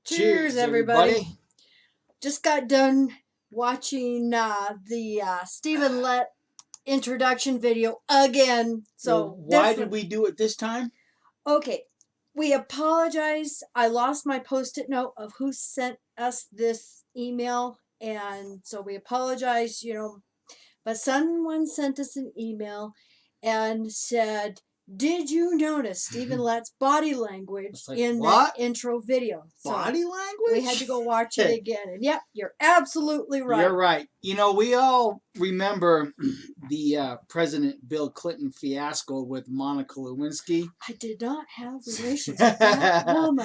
Cheers, everybody. Just got done watching the Stephen Lett introduction video again. So why did we do it this time? Okay, we apologize. I lost my post-it note of who sent us this email, and so we apologize, but someone sent us an email and said, did you notice Stephen Lett's body language in that intro video? Body language? We had to go watch it again. And yep, you're absolutely right. You're right. We all remember the President Bill Clinton fiasco with Monica Lewinsky. I did not have relations with that woman.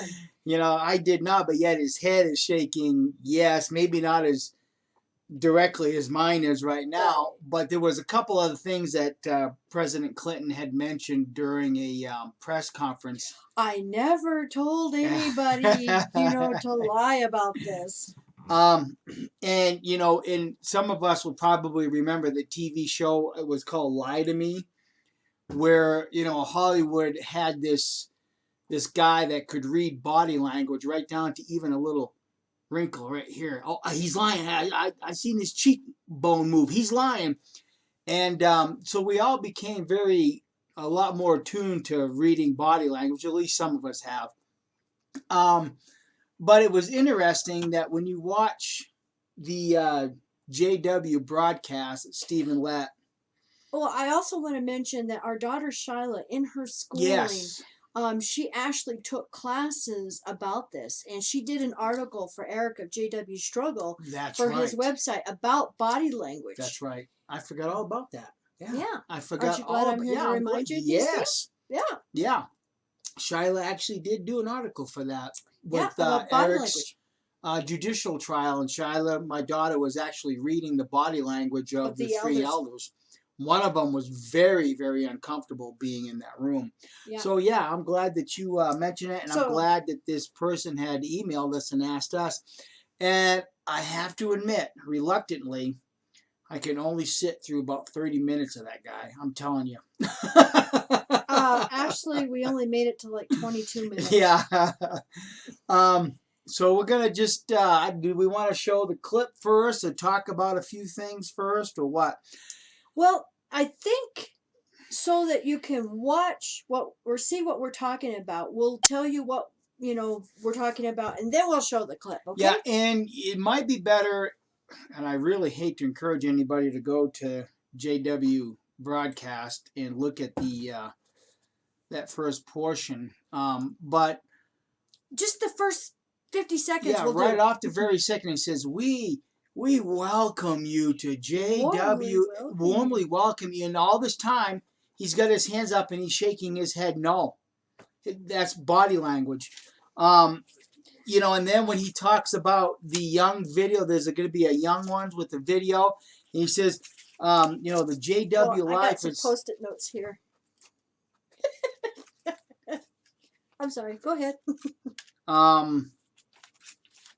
I did not, but yet his head is shaking. Yes, maybe not as directly as mine is right now, but there was a couple other things that President Clinton had mentioned during a press conference. I never told anybody, to lie about this. And some of us will probably remember the TV show. It was called Lie to Me, where Hollywood had this guy that could read body language right down to even a little wrinkle right here. Oh, he's lying. I seen his cheekbone move. He's lying. And so we all became a lot more attuned to reading body language. At least some of us have. But it was interesting that when you watch the JW broadcast, Stephen Lett. Well, I also want to mention that our daughter Shyla, in her schooling, yes. She actually took classes about this, and she did an article for Eric of JW Struggle his website about body language. That's right. I forgot all about that. Yeah. I forgot Aren't you glad I'm here to remind you of these things? Yeah. Yeah. Shyla actually did do an article for that with about body Eric's judicial trial, and Shyla, my daughter, was actually reading the body language of the three elders. One of them was very, very uncomfortable being in that room. Yeah. So, I'm glad that you mentioned it, and I'm glad that this person had emailed us and asked us. And I have to admit, reluctantly, I can only sit through about 30 minutes of that guy. I'm telling you. Actually, we only made it to like 22 minutes. Yeah. So we're going to just, do we want to show the clip first or talk about a few things first or what? Well, I think so that you can watch see what we're talking about. We'll tell you what, we're talking about, and then we'll show the clip, okay? Yeah, and it might be better, and I really hate to encourage anybody to go to JW Broadcast and look at that first portion, but just the first 50 seconds. Yeah, right off the very second, it says, We welcome you to JW, warmly welcome you. And all this time, he's got his hands up and he's shaking his head no. That's body language. And then when he talks about the young video, there's going to be a young ones with the video. And he says, the JW life I got some post-it notes here. I'm sorry. Go ahead.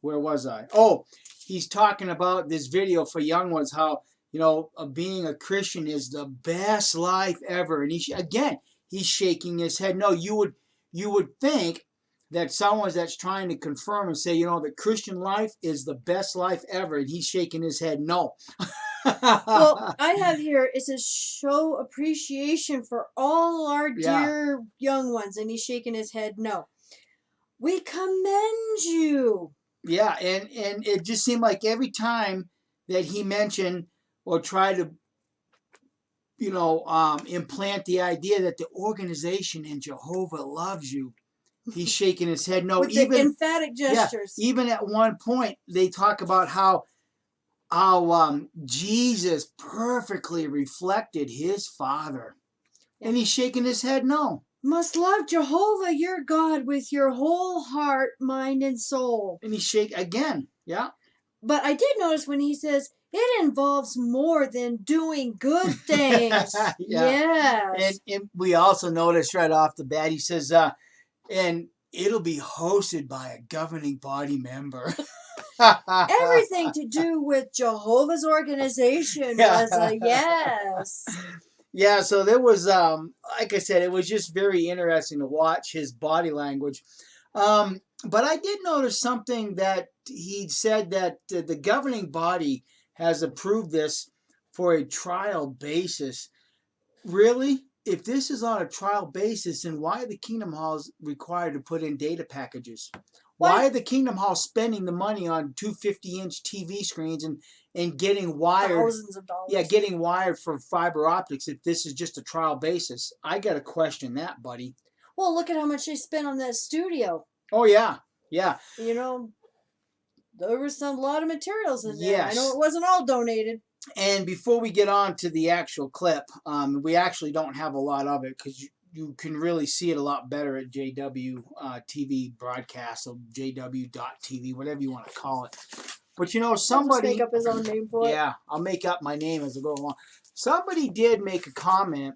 Where was I? Oh, he's talking about this video for young ones, how, being a Christian is the best life ever. And he's shaking his head. No, you would think that someone that's trying to confirm and say, the Christian life is the best life ever. And he's shaking his head. No. Well, I have here, it says show appreciation for all our dear young ones. And he's shaking his head. No. We commend you. Yeah, and it just seemed like every time that he mentioned or tried to, implant the idea that the organization in Jehovah loves you, he's shaking his head. No, with even the emphatic gestures. Yeah, even at one point they talk about how Jesus perfectly reflected his Father, and he's shaking his head. No. Must love Jehovah your God with your whole heart, mind, and soul. And he shake again, yeah. But I did notice when he says it involves more than doing good things. Yes. And we also noticed right off the bat, he says, and it'll be hosted by a governing body member. Everything to do with Jehovah's organization was a yes. Yeah, so there was, like I said, it was just very interesting to watch his body language. But I did notice something that he said that the governing body has approved this for a trial basis. Really? If this is on a trial basis, then why are the Kingdom Halls required to put in data packages? Why Why? are the Kingdom Halls spending the money on two 50-inch TV screens and getting wired? Thousands of Yeah, dollars. getting wired for fiber optics if this is just a trial basis. I got to question that, buddy. Well, look at how much they spent on that studio. Oh, yeah. Yeah. You know, there was a lot of materials in there. I know Yes. it wasn't all donated. And before we get on to the actual clip, we actually don't have a lot of it because you can really see it a lot better at JW TV broadcast or JW.TV, whatever you want to call it. But you know, I'll just somebody, make up his own name for it. yeah, I'll make up my name as I go along. Somebody did make a comment,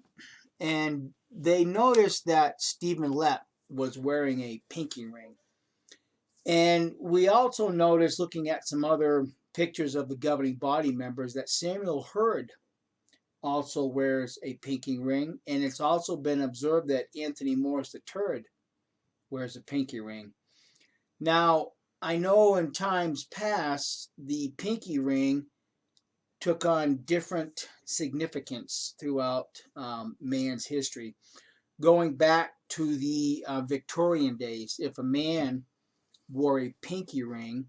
and they noticed that Stephen Lett was wearing a pinky ring. And we also noticed, looking at some other pictures of the governing body members, that Samuel Hurd also wears a pinky ring, and it's also been observed that Anthony Morris III wears a pinky ring. Now, I know in times past, the pinky ring took on different significance throughout man's history. Going back to the Victorian days, if a man wore a pinky ring,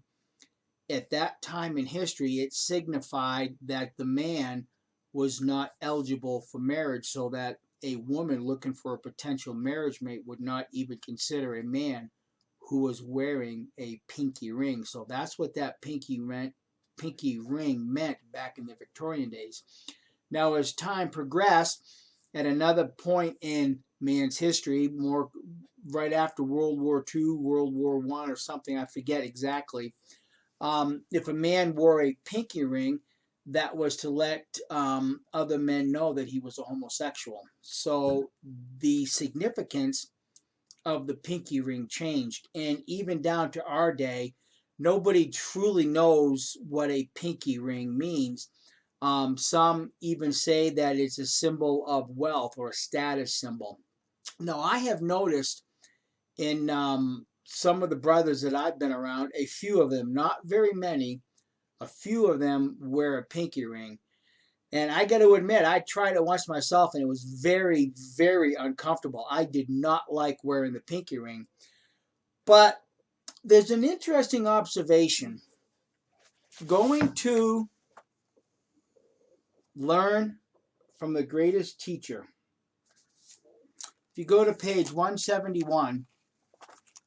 at that time in history, it signified that the man was not eligible for marriage, so that a woman looking for a potential marriage mate would not even consider a man who was wearing a pinky ring. So that's what that pinky ring meant back in the Victorian days. Now, as time progressed, at another point in man's history, more right after World War II, World War I, or something, I forget exactly, if a man wore a pinky ring, that was to let other men know that he was a homosexual. So the significance of the pinky ring changed. And even down to our day, nobody truly knows what a pinky ring means. Some even say that it's a symbol of wealth or a status symbol. Now, I have noticed in some of the brothers that I've been around, a few of them, not very many, a few of them wear a pinky ring. And I got to admit, I tried it once myself and it was very, very uncomfortable. I did not like wearing the pinky ring. But there's an interesting observation. Going to learn from the greatest teacher. If you go to page 171,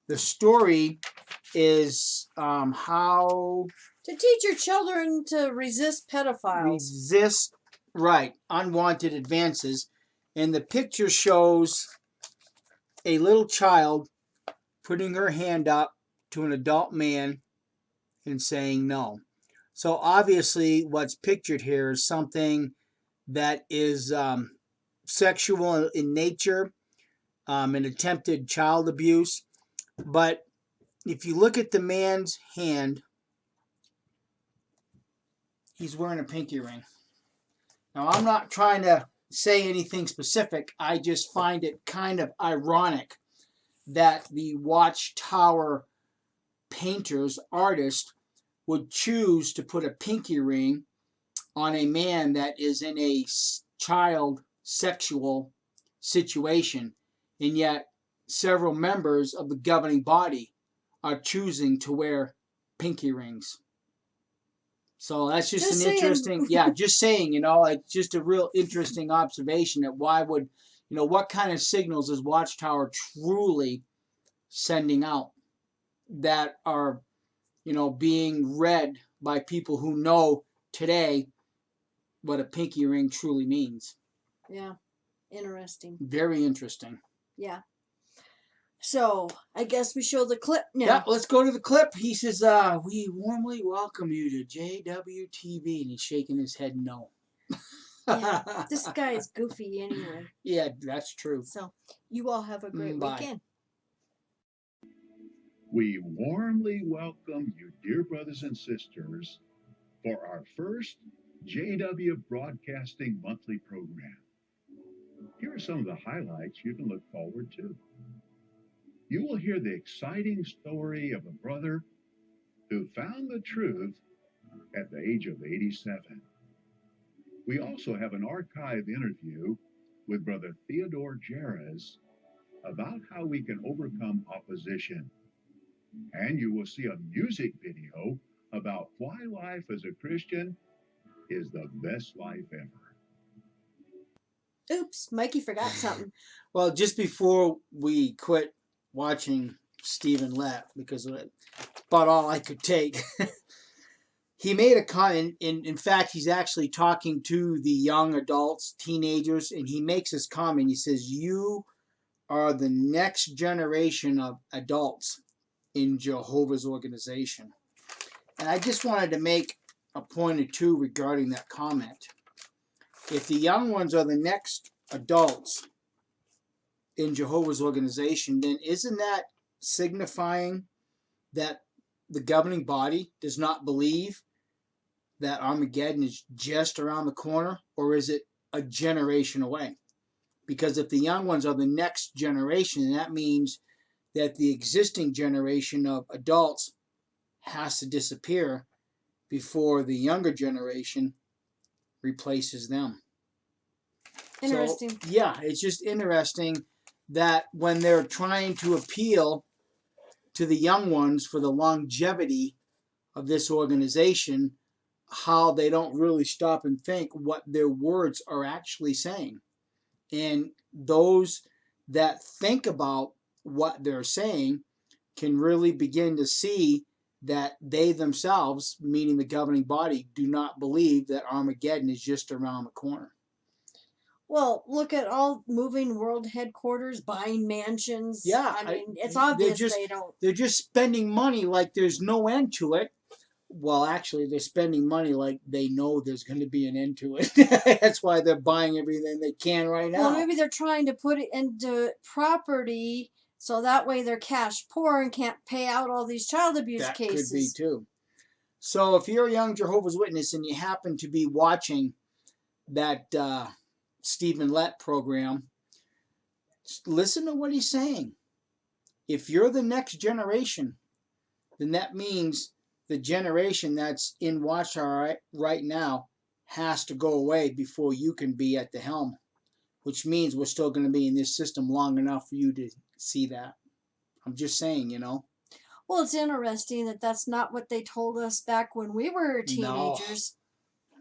the story is how To teach your children to resist pedophiles. resist, right, unwanted advances. And the picture shows a little child putting her hand up to an adult man and saying no. So obviously, what's pictured here is something that is sexual in nature, an attempted child abuse. But if you look at the man's hand, he's wearing a pinky ring. Now, I'm not trying to say anything specific. I just find it kind of ironic that the Watchtower painters, artists, would choose to put a pinky ring on a man that is in a child sexual situation, and yet several members of the governing body are choosing to wear pinky rings. So that's just an interesting, yeah, just saying, it's just a real interesting observation that why would, what kind of signals is Watchtower truly sending out that are, being read by people who know today what a pinky ring truly means. Yeah, interesting. Very interesting. Yeah. So I guess we show the clip now. Yeah, let's go to the clip. He says, we warmly welcome you to JWTV. And he's shaking his head no. Yeah, this guy is goofy anyway. Yeah, that's true. So you all have a great Bye. weekend. We warmly welcome you, dear brothers and sisters, for our first JW Broadcasting monthly program. Here are some of the highlights you can look forward to. You will hear the exciting story of a brother who found the truth at the age of 87. We also have an archive interview with Brother Theodore Jerez about how we can overcome opposition. And you will see a music video about why life as a Christian is the best life ever. Oops, Mikey forgot something. Well, just before we quit watching Stephen Lett, because it's about all I could take, he made a comment. In fact, he's actually talking to the young adults, teenagers, and he makes this comment. He says, "You are the next generation of adults in Jehovah's organization." And I just wanted to make a point or two regarding that comment. If the young ones are the next adults in Jehovah's organization, then isn't that signifying that the governing body does not believe that Armageddon is just around the corner, or is it a generation away? Because if the young ones are the next generation, that means that the existing generation of adults has to disappear before the younger generation replaces them. Interesting. So, yeah, it's just interesting that when they're trying to appeal to the young ones for the longevity of this organization, how they don't really stop and think what their words are actually saying. And those that think about what they're saying can really begin to see that they themselves, meaning the governing body, do not believe that Armageddon is just around the corner. Well, look at all moving world headquarters, buying mansions. Yeah, I mean, it's obvious just, they don't. They're just spending money like there's no end to it. Well, actually, they're spending money like they know there's going to be an end to it. That's why they're buying everything they can right now. Well, maybe they're trying to put it into property so that way they're cash poor and can't pay out all these child abuse cases. That could be too. So if you're a young Jehovah's Witness and you happen to be watching that Stephen Lett program, listen to what he's saying. If you're the next generation, then that means the generation that's in Watchtower right now has to go away before you can be at the helm, which means we're still going to be in this system long enough for you to see that. I'm just saying, you know. Well, it's interesting that that's not what they told us back when we were teenagers.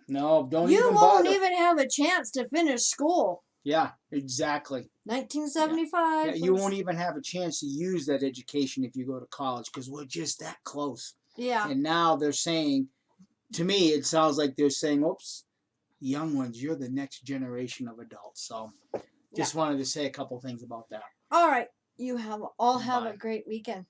No, don't you even won't bother. even have a chance to finish school. Yeah, exactly. 1975. Yeah, you won't even have a chance to use that education if you go to college because we're just that close. Yeah. And now they're saying, to me, it sounds like they're saying, oops, young ones, you're the next generation of adults. So just wanted to say a couple things about that. All right. You all have Bye. a great weekend.